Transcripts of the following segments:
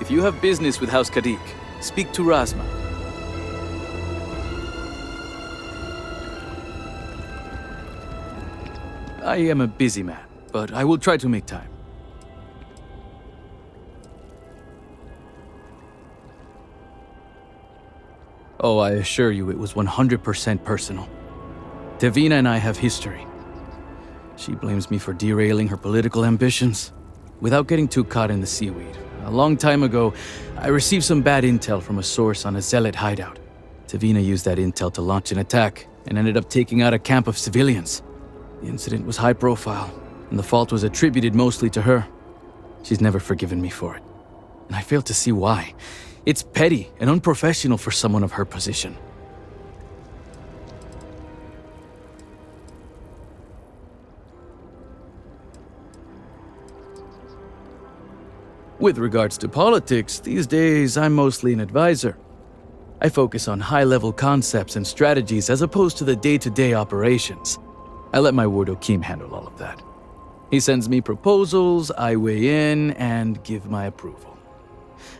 If you have business with House Kadik, speak to Razma. I am a busy man, but I will try to make time. Oh, I assure you it was 100% personal. Tevina and I have history. She blames me for derailing her political ambitions. Without getting too caught in the seaweed, a long time ago, I received some bad intel from a source on a zealot hideout. Tevina used that intel to launch an attack and ended up taking out a camp of civilians. The incident was high profile, and the fault was attributed mostly to her. She's never forgiven me for it, and I fail to see why. It's petty and unprofessional for someone of her position. With regards to politics, these days I'm mostly an advisor. I focus on high-level concepts and strategies as opposed to the day-to-day operations. I let my ward Okeem handle all of that. He sends me proposals, I weigh in, and give my approval.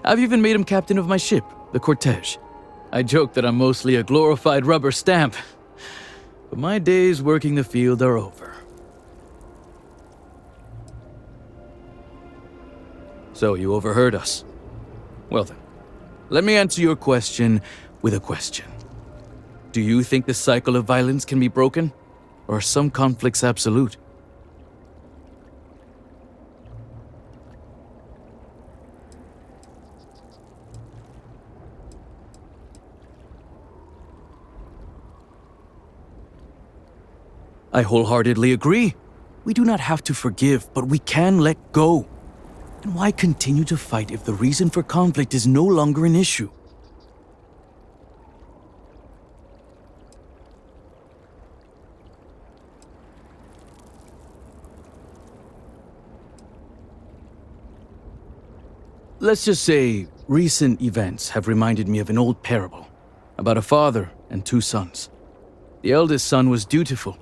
I've even made him captain of my ship, the Cortege. I joke that I'm mostly a glorified rubber stamp, but my days working the field are over. So you overheard us. Well then, let me answer your question with a question. Do you think the cycle of violence can be broken? Or are some conflicts absolute? I wholeheartedly agree. We do not have to forgive, but we can let go. And why continue to fight if the reason for conflict is no longer an issue? Let's just say recent events have reminded me of an old parable about a father and two sons. The eldest son was dutiful.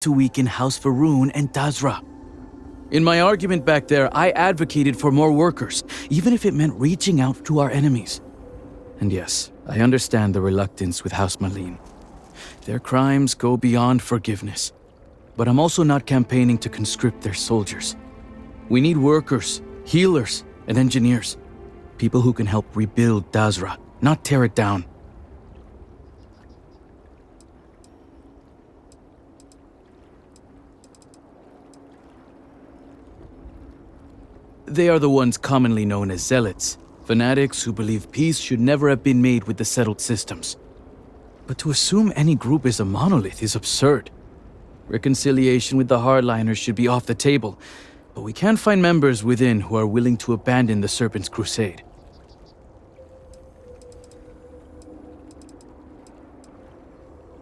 To weaken House Faroon and Dazra. In my argument back there, I advocated for more workers, even if it meant reaching out to our enemies. And yes, I understand the reluctance with House Malin. Their crimes go beyond forgiveness. But I'm also not campaigning to conscript their soldiers. We need workers, healers, and engineers. People who can help rebuild Dazra, not tear it down. They are the ones commonly known as zealots, fanatics who believe peace should never have been made with the settled systems. But to assume any group is a monolith is absurd. Reconciliation with the hardliners should be off the table, but we can find members within who are willing to abandon the Serpent's crusade.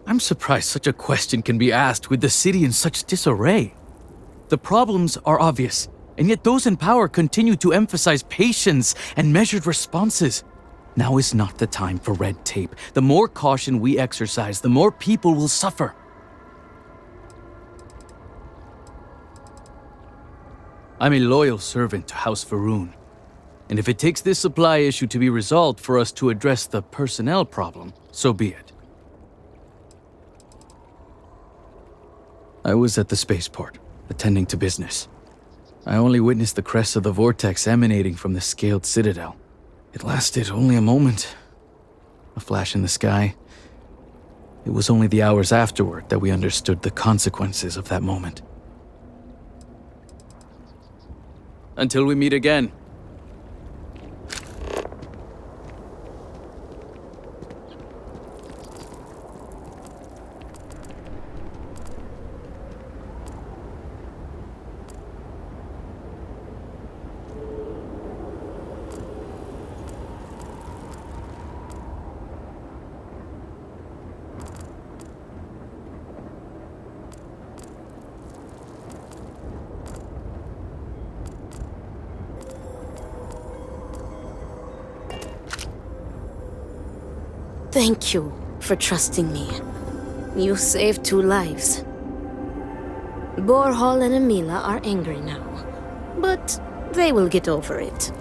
I'm surprised such a question can be asked with the city in such disarray. The problems are obvious, and yet those in power continue to emphasize patience and measured responses. Now is not the time for red tape. The more caution we exercise, the more people will suffer. I'm a loyal servant to House Faroon, and if it takes this supply issue to be resolved for us to address the personnel problem, so be it. I was at the spaceport, attending to business. I only witnessed the crest of the vortex emanating from the scaled citadel. It lasted only a moment. A flash in the sky. It was only the hours afterward that we understood the consequences of that moment. Until we meet again. Thank you for trusting me. You saved 2 lives. Borhall and Emila are angry now, but they will get over it.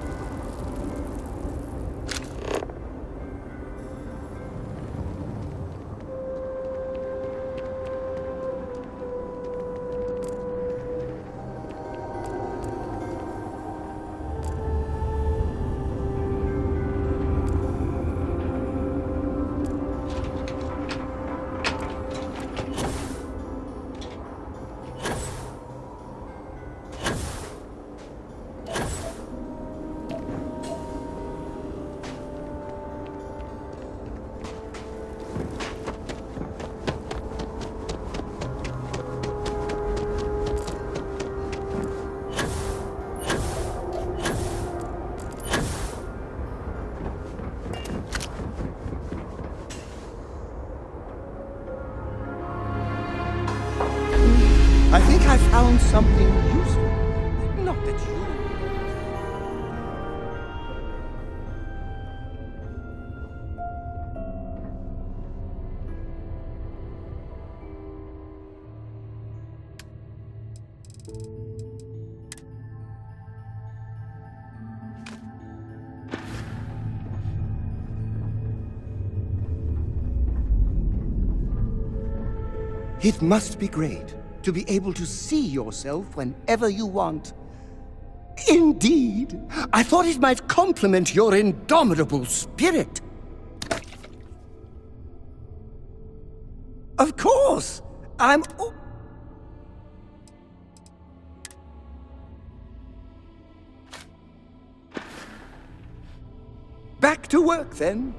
I think I found something useful. Not that you... It must be great to be able to see yourself whenever you want. Indeed, I thought it might complement your indomitable spirit. Of course, I'm... Back to work, then.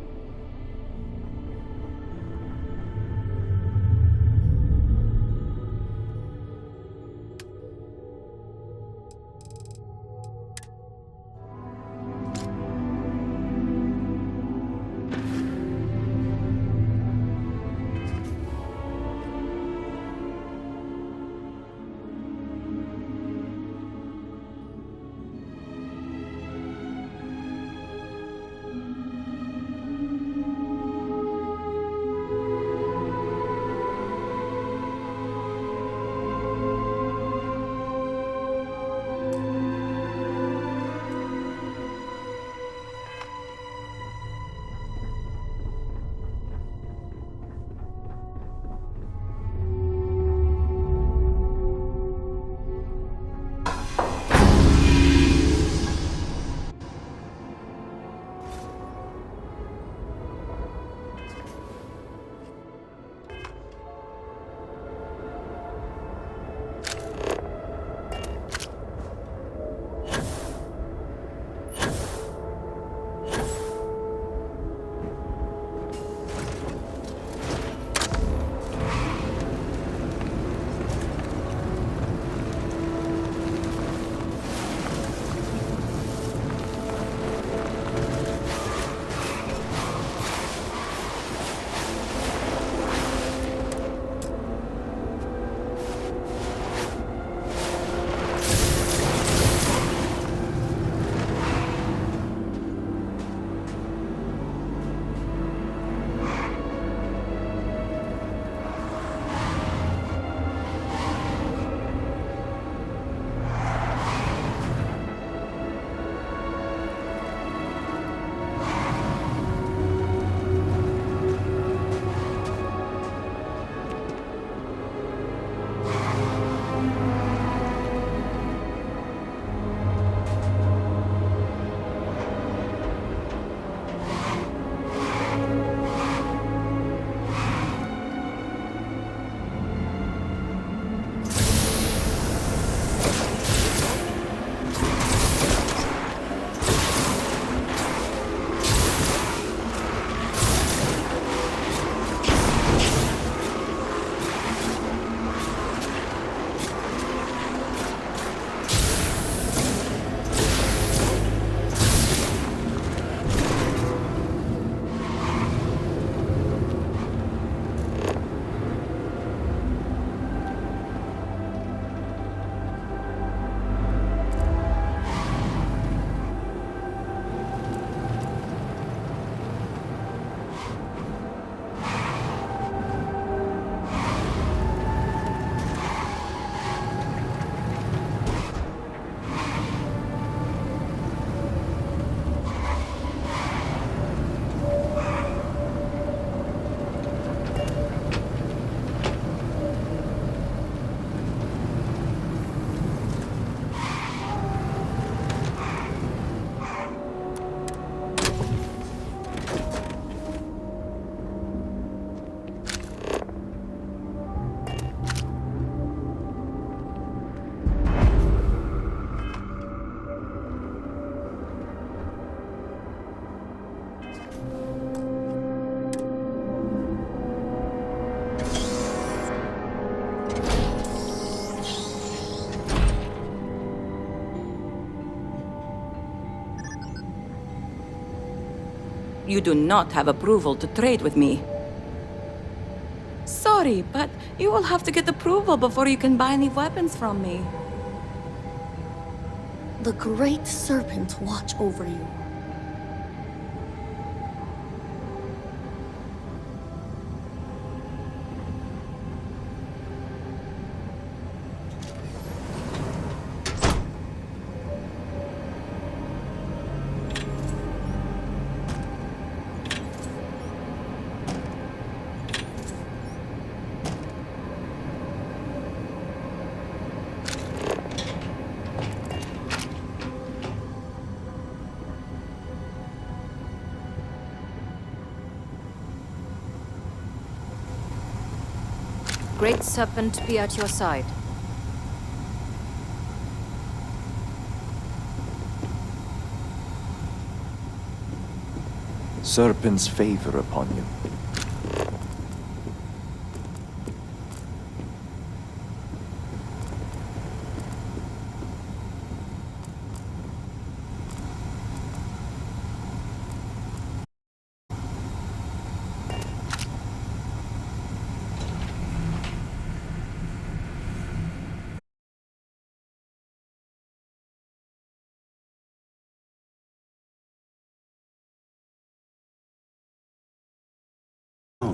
You do not have approval to trade with me. Sorry, but you will have to get approval before you can buy any weapons from me. The Great Serpent watch over you. Great Serpent be at your side. Serpent's favor upon you.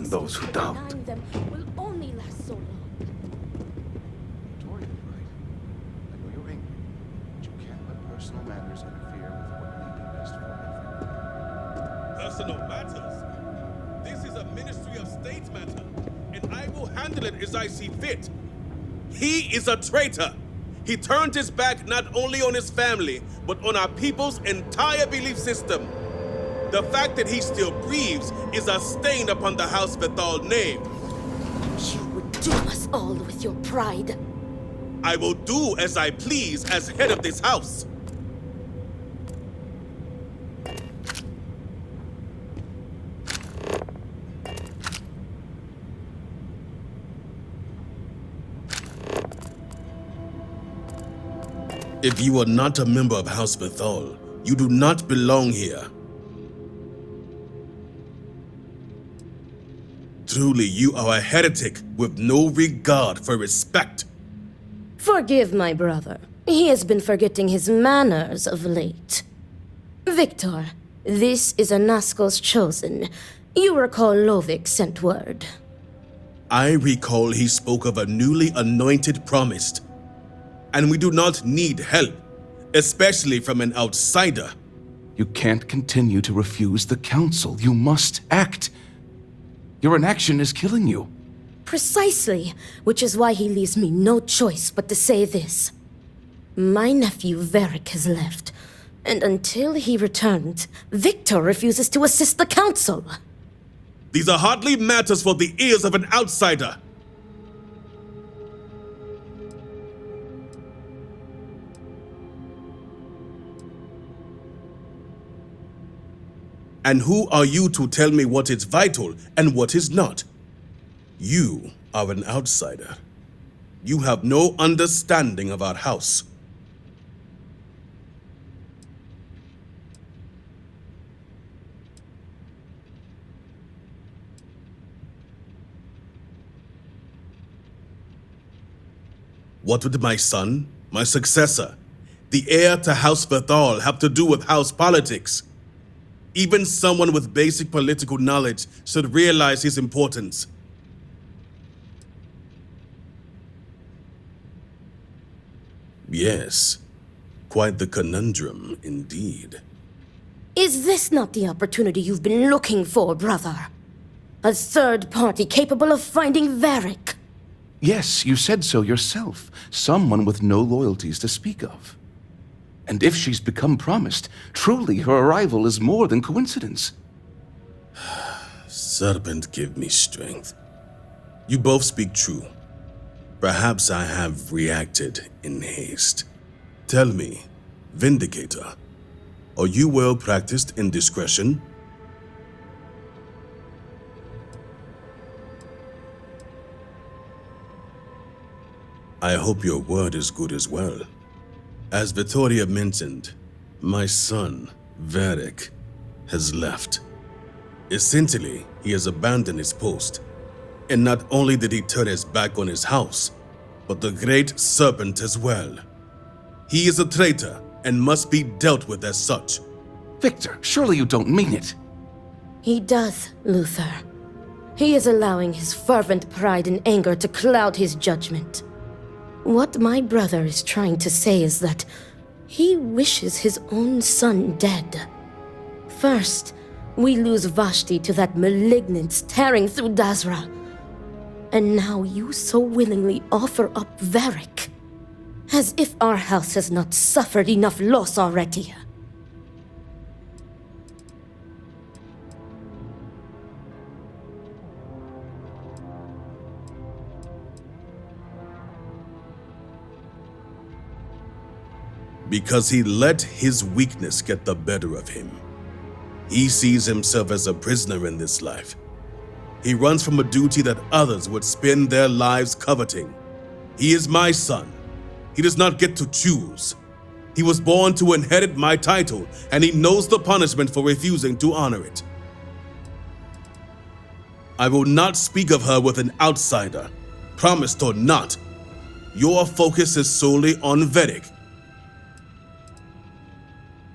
Those who doubt. Denying them will only last so long. Victoria's right. I know you're angry, but you can't let personal matters interfere with what may be best for everyone. Personal matters? This is a Ministry of State matter, and I will handle it as I see fit. He is a traitor. He turned his back not only on his family, but on our people's entire belief system. The fact that he still breathes is a stain upon the House Vethal name. You would doom us all with your pride. I will do as I please as head of this house. If you are not a member of House Vethal, you do not belong here. Truly, you are a heretic with no regard for respect. Forgive my brother. He has been forgetting his manners of late. Victor, this is a Nazgul's chosen. You recall Lovik sent word. I recall he spoke of a newly anointed promised. And we do not need help, especially from an outsider. You can't continue to refuse the council. You must act. Your inaction is killing you. Precisely, which is why he leaves me no choice but to say this. My nephew Varric has left, and until he returns, Victor refuses to assist the council. These are hardly matters for the ears of an outsider. And who are you to tell me what is vital and what is not? You are an outsider. You have no understanding of our house. What would my son, my successor, the heir to House Vethal have to do with house politics? Even someone with basic political knowledge should realize his importance. Yes, quite the conundrum indeed. Is this not the opportunity you've been looking for, brother? A third party capable of finding Varric? Yes, you said so yourself. Someone with no loyalties to speak of. And if she's become promised, truly her arrival is more than coincidence. Serpent, give me strength. You both speak true. Perhaps I have reacted in haste. Tell me, Vindicator, are you well practiced in discretion? I hope your word is good as well. As Vittoria mentioned, my son, Varric, has left. Essentially, he has abandoned his post. And not only did he turn his back on his house, but the Great Serpent as well. He is a traitor and must be dealt with as such. Victor, surely you don't mean it. He does, Luther. He is allowing his fervent pride and anger to cloud his judgment. What my brother is trying to say is that he wishes his own son dead. First, we lose Vashti to that malignance tearing through Dazra. And now you so willingly offer up Varric. As if our house has not suffered enough loss already. Because he let his weakness get the better of him. He sees himself as a prisoner in this life. He runs from a duty that others would spend their lives coveting. He is my son. He does not get to choose. He was born to inherit my title, and he knows the punishment for refusing to honor it. I will not speak of her with an outsider, promised or not. Your focus is solely on Varric.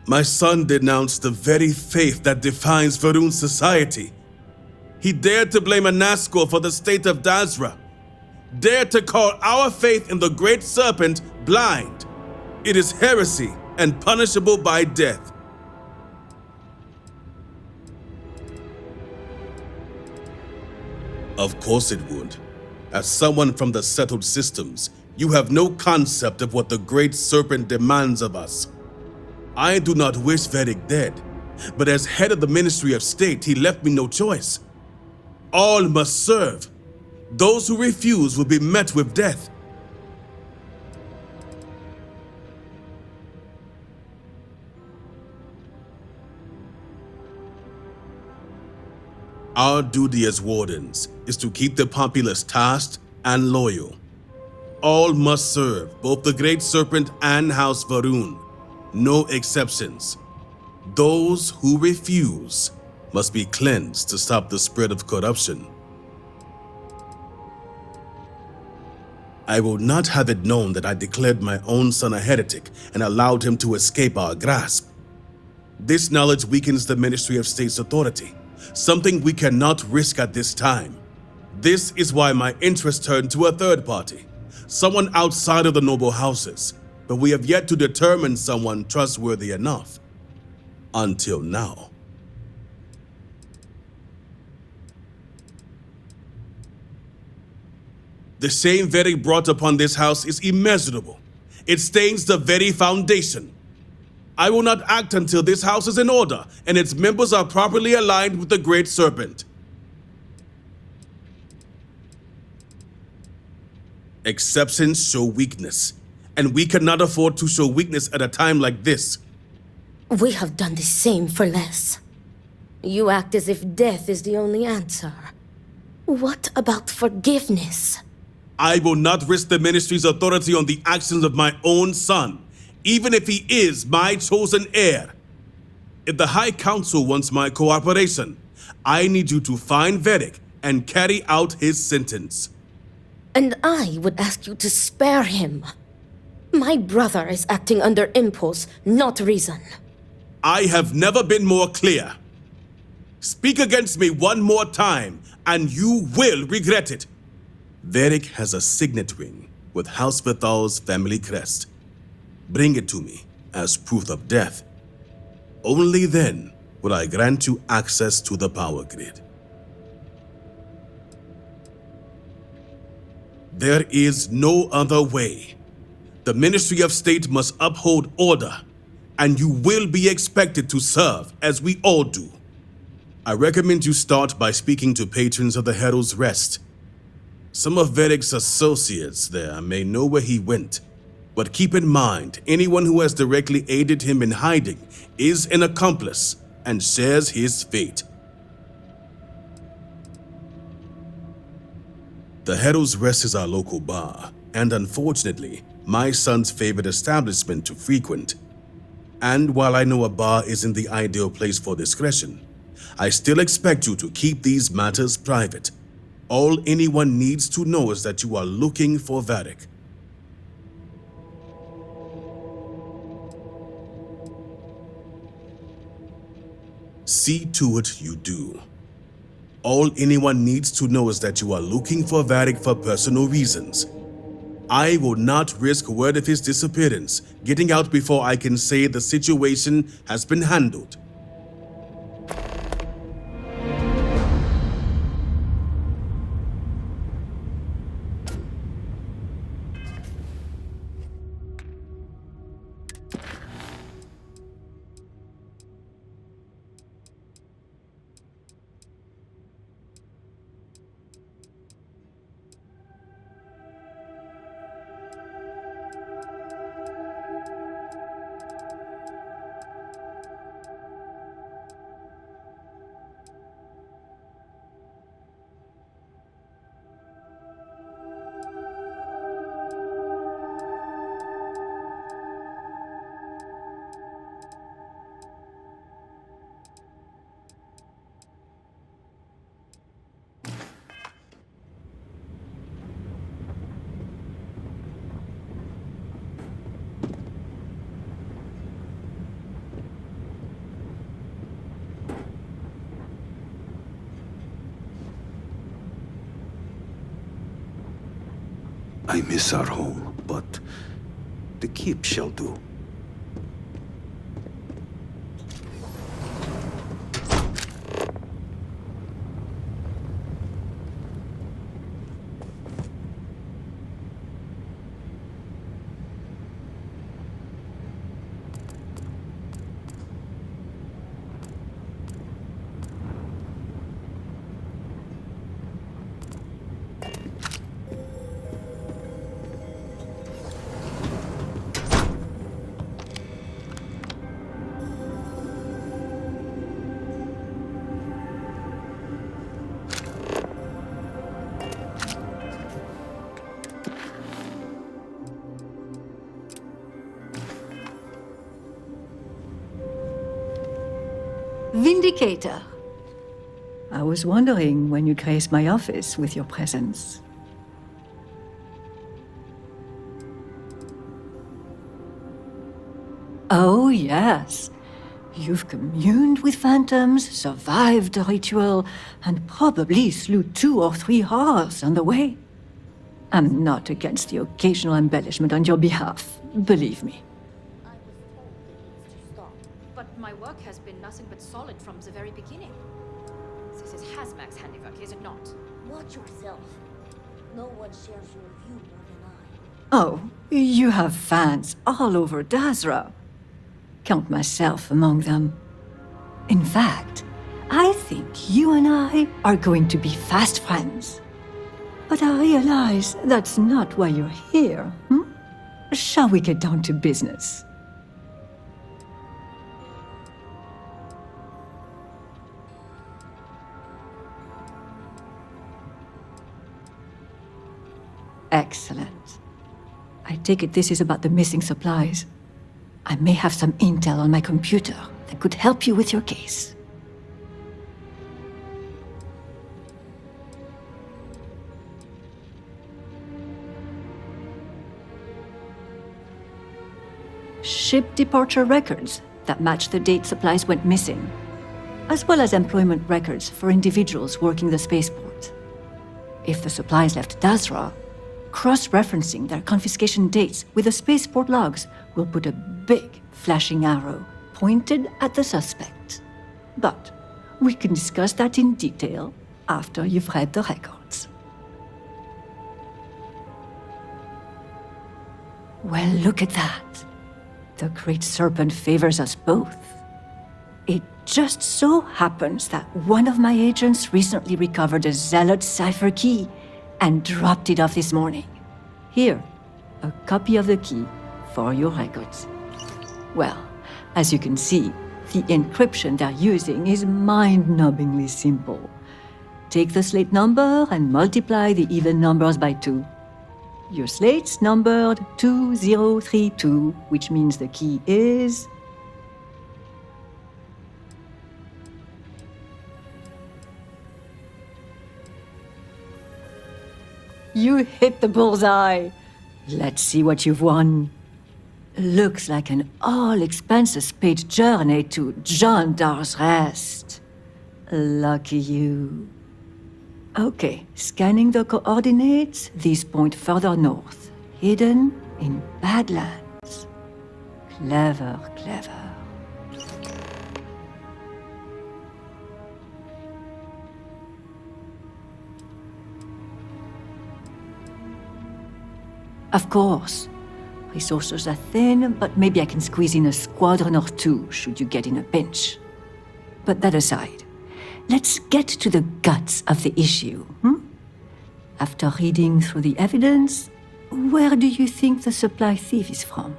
My son denounced the very faith that defines Va'ruun's society. He dared to blame a Nazgul for the state of Dazra. Dared to call our faith in the Great Serpent blind. It is heresy and punishable by death. Of course it would. As someone from the settled systems, you have no concept of what the Great Serpent demands of us. I do not wish Varric dead, but as head of the Ministry of State, he left me no choice. All must serve. Those who refuse will be met with death. Our duty as wardens is to keep the populace tasked and loyal. All must serve, both the Great Serpent and House Va'ruun. No exceptions. Those who refuse must be cleansed to stop the spread of corruption. I will not have it known that I declared my own son a heretic and allowed him to escape our grasp. This knowledge weakens the Ministry of State's authority, something we cannot risk at this time. This is why my interest turned to a third party, someone outside of the noble houses, but we have yet to determine someone trustworthy enough. Until now. The shame Varric brought upon this house is immeasurable. It stains the very foundation. I will not act until this house is in order and its members are properly aligned with the Great Serpent. Exceptions show weakness, and we cannot afford to show weakness at a time like this. We have done the same for less. You act as if death is the only answer. What about forgiveness? I will not risk the ministry's authority on the actions of my own son, even if he is my chosen heir. If the High Council wants my cooperation, I need you to find Varric and carry out his sentence. And I would ask you to spare him. My brother is acting under impulse, not reason. I have never been more clear. Speak against me one more time, and you will regret it. Varric has a signet ring with House Vithal's family crest. Bring it to me as proof of death. Only then will I grant you access to the power grid. There is no other way. The Ministry of State must uphold order, and you will be expected to serve as we all do. I recommend you start by speaking to patrons of the Herald's Rest. Some of Varric's associates there may know where he went, but keep in mind, anyone who has directly aided him in hiding is an accomplice and shares his fate. The Herald's Rest is our local bar, and unfortunately, my son's favorite establishment to frequent. And while I know a bar isn't the ideal place for discretion, I still expect you to keep these matters private. All anyone needs to know is that you are looking for Varric. See to it you do. All anyone needs to know is that you are looking for Varric for personal reasons. I will not risk word of his disappearance getting out before I can say the situation has been handled. I miss our home, but the keep shall do. Vindicator. I was wondering when you'd grace my office with your presence. Oh, yes. You've communed with phantoms, survived the ritual, and probably slew 2 or 3 horrors on the way. I'm not against the occasional embellishment on your behalf, believe me. I was told it needs to stop. But my work has been nothing but solid from the very beginning. This is Hazmak's handiwork, is it not? Watch yourself. No one shares your view more than I. Oh, you have fans all over Dazra. Count myself among them. In fact, I think you and I are going to be fast friends. But I realize that's not why you're here, Shall we get down to business? Excellent. I take it this is about the missing supplies. I may have some intel on my computer that could help you with your case. Ship departure records that match the date supplies went missing, as well as employment records for individuals working the spaceport. If the supplies left Dazra, cross-referencing their confiscation dates with the spaceport logs will put a big flashing arrow pointed at the suspect. But we can discuss that in detail after you've read the records. Well, look at that. The Great Serpent favors us both. It just so happens that one of my agents recently recovered a Zealot cipher key and dropped it off this morning. Here, a copy of the key for your records. Well, as you can see, the encryption they're using is mind-numbingly simple. Take the slate number and multiply the even numbers by 2. Your slate's numbered 2032, which means the key is You hit the bullseye. Let's see what you've won. Looks like an all-expenses-paid journey to Jandar's Rest. Lucky you. Okay, scanning the coordinates, these point further north, hidden in Badlands. Clever, clever. Of course. Resources are thin, but maybe I can squeeze in a squadron or two should you get in a pinch. But that aside, let's get to the guts of the issue. After reading through the evidence, where do you think the supply thief is from?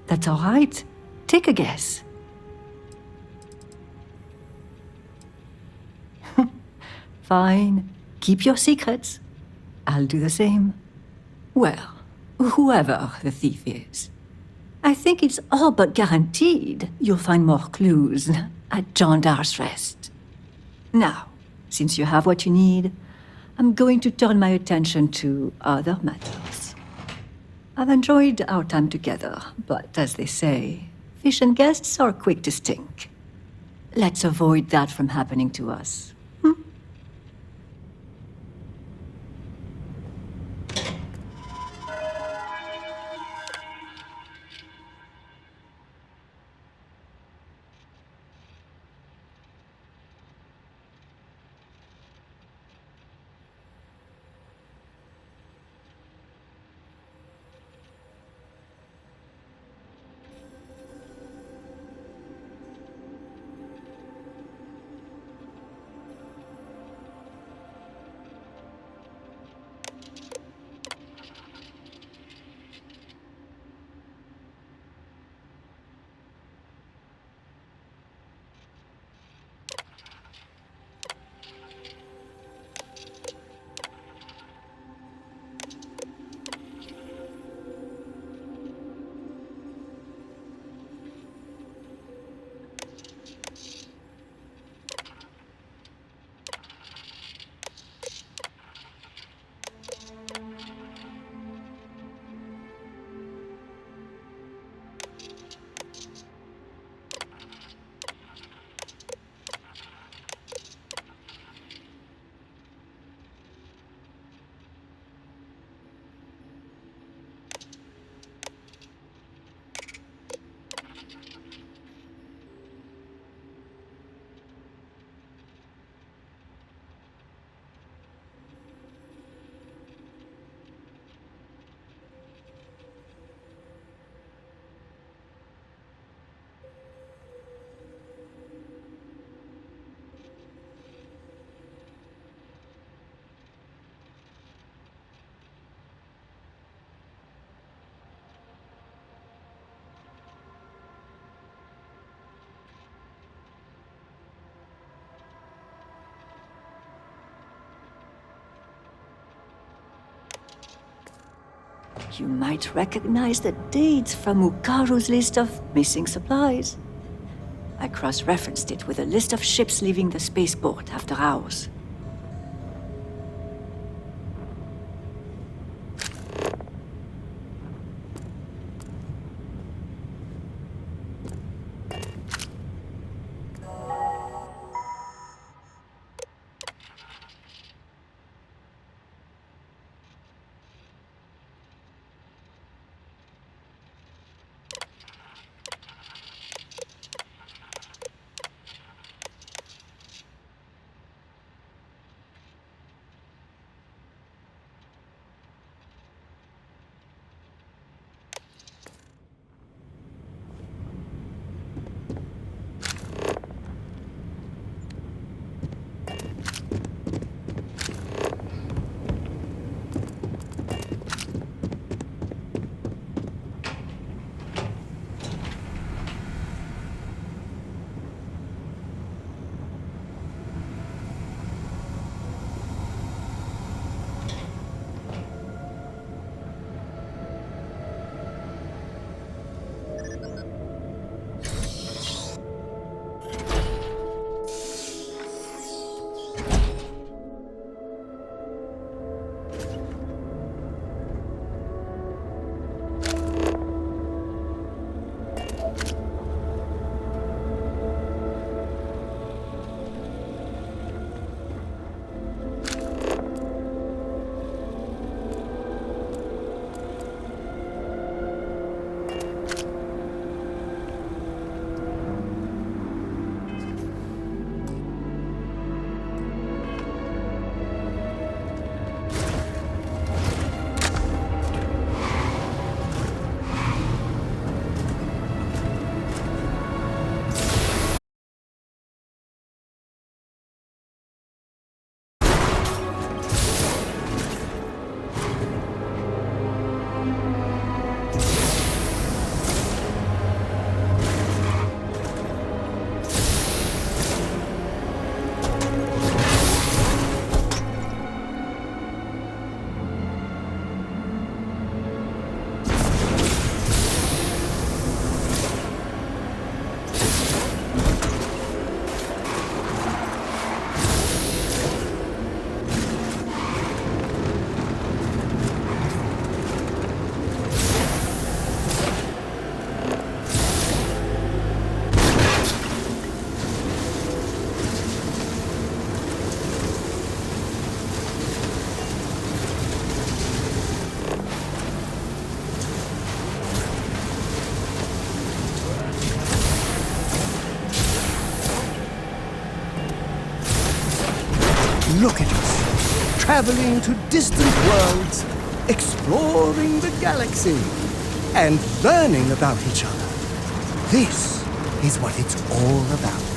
That's all right. Take a guess. Fine. Keep your secrets. I'll do the same. Well, whoever the thief is, I think it's all but guaranteed you'll find more clues at Jandar's Rest. Now, since you have what you need, I'm going to turn my attention to other matters. I've enjoyed our time together, but as they say, fish and guests are quick to stink. Let's avoid that from happening to us. You might recognize the dates from Ukaru's list of missing supplies. I cross-referenced it with a list of ships leaving the spaceport after ours. Look at us, traveling to distant worlds, exploring the galaxy, and learning about each other. This is what it's all about.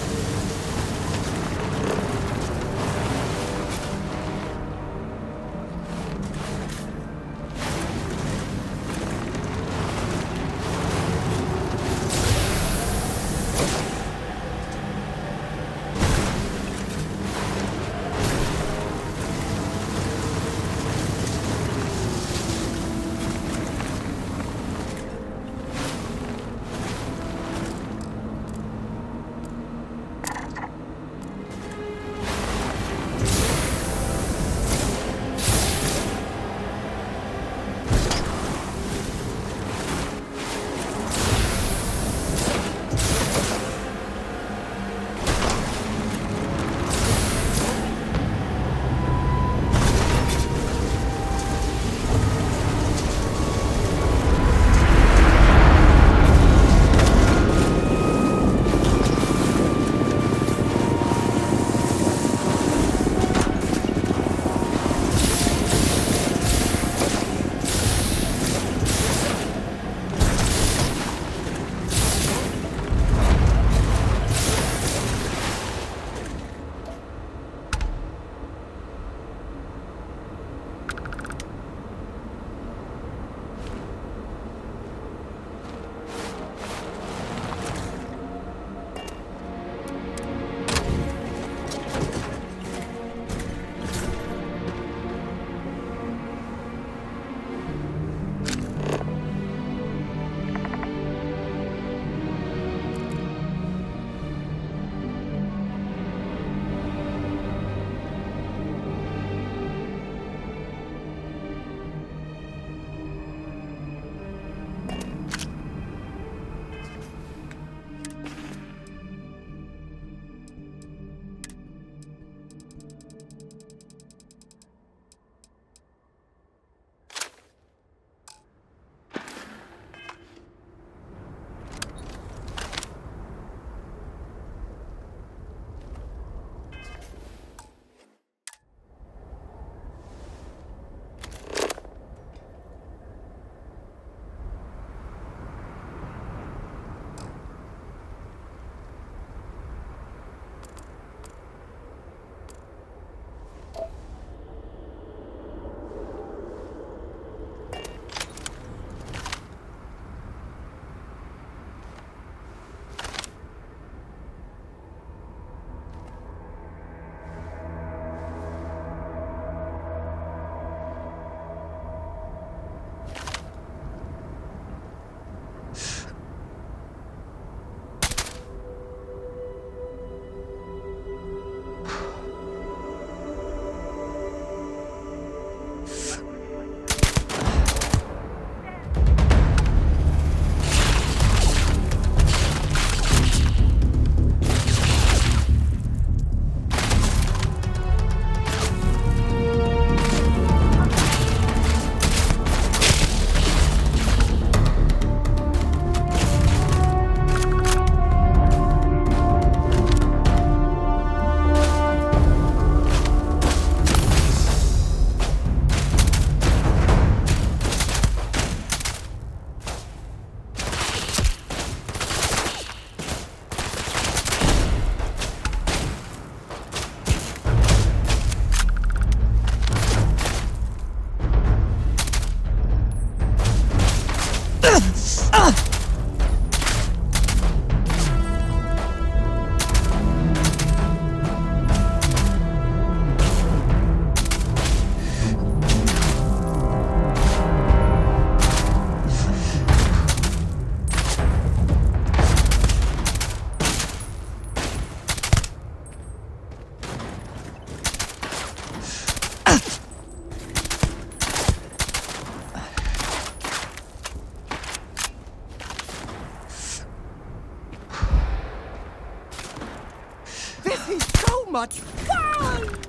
much fun!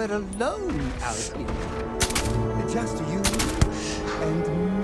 we're alone out here. Just you and me.